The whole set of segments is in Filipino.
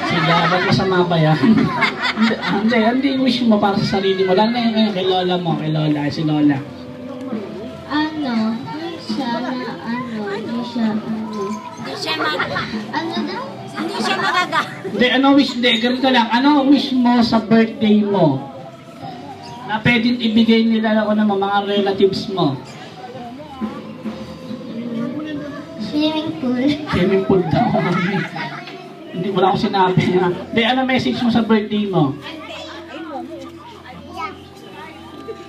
Sila, ba't masama ba yan? Hindi wish mo para sa sarili mo. Lalo na yung kay lola mo, kay lola, si lola. Hindi siya magaga. Hindi, ganito lang. Ano wish mo sa birthday mo? Na pwedeng ibigay nila ako ng mga relatives mo. Swimming pool. Swimming pool daw. Hindi wala akong sinabi na. Hindi, ano message mo sa birthday mo?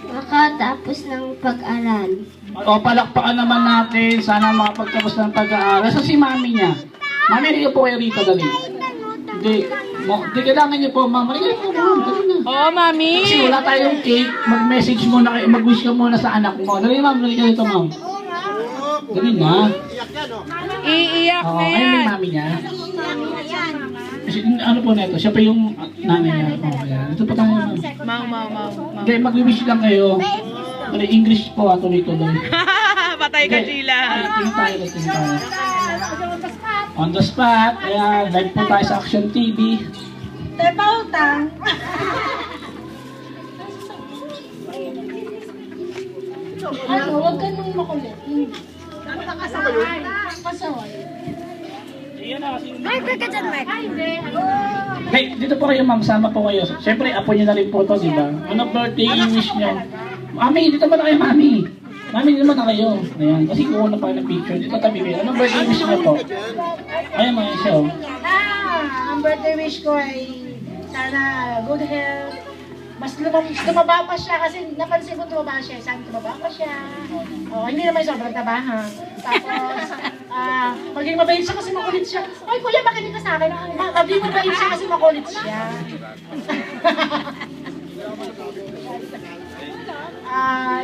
Makatapos ng pag-aral. O, palakpakan naman natin. Sana makapagtapos ng pag-aaral. Sa si mami niya. Mami, hindi po kayo rito, dali. Hindi, kailangan niyo po, ma'am. Dali na. Oo, mami. Kasi wala tayong cake. Mag-message muna kayo, mag-wish ka muna sa anak mo. Dali, ma'am. Dali ka dito, ma'am. Dali na. Iiyak Oo, na ayun yan. yung mami niya. Kasi, ano po na ito? Siya pa yung nanay niya. Oo, yan. Ito po tayo, ma'am. Mau. Hindi, mag-wish lang kayo. Dali, English po, tuloy-tuloy. Patay ka, Sheila. Tingin tayo. On the spot, kaya live po tayo sa Action TV. Tepautang. Huwag ka nung makulit. Pasaway. Pasaway. Mark ka dyan, Mark. Hey, dito po kayo ma'am, sama po kayo. Siyempre, apo niyo na rin po to, di ba? Ano birthday wish niyo? Mami, dito ba na kayo, mami? Mami, dito ba na kayo? Ayan, kasi kuha na pa ng picture. Dito tabi kayo. Anong birthday wish niyo po? Ayan mga siya. Ang birthday wish ko ay sana good health. Mas tumaba pa siya kasi napansin ko tumaba siya. Sana tumaba pa siya. Hindi naman sobrang taba ha. Tapos, maging mabait siya kasi makulit siya. Ay kuya, makinig ka sa akin. Maging mabait siya kasi makulit siya.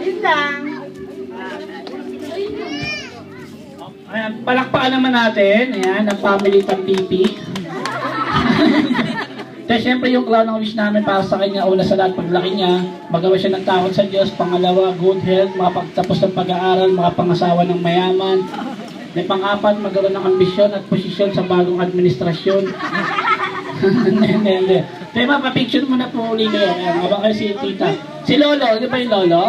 Yun lang. Ayan, palakpakan naman natin. Ayan, ang family pang TV. Kaya syempre yung clown ang wish namin para sa kanya, una sa lahat, paglaki niya, magawa siya ng takot sa Diyos, pangalawa, good health, makapagtapos ng pag-aaral, makapangasawa ng mayaman, may pang-apat, magkaroon ng ambisyon at posisyon sa bagong administrasyon. Hindi. Kaya mapapicture mo na po uli kayo. Ayan, habang kayo si tita. Si Lolo, di ba yung Lolo?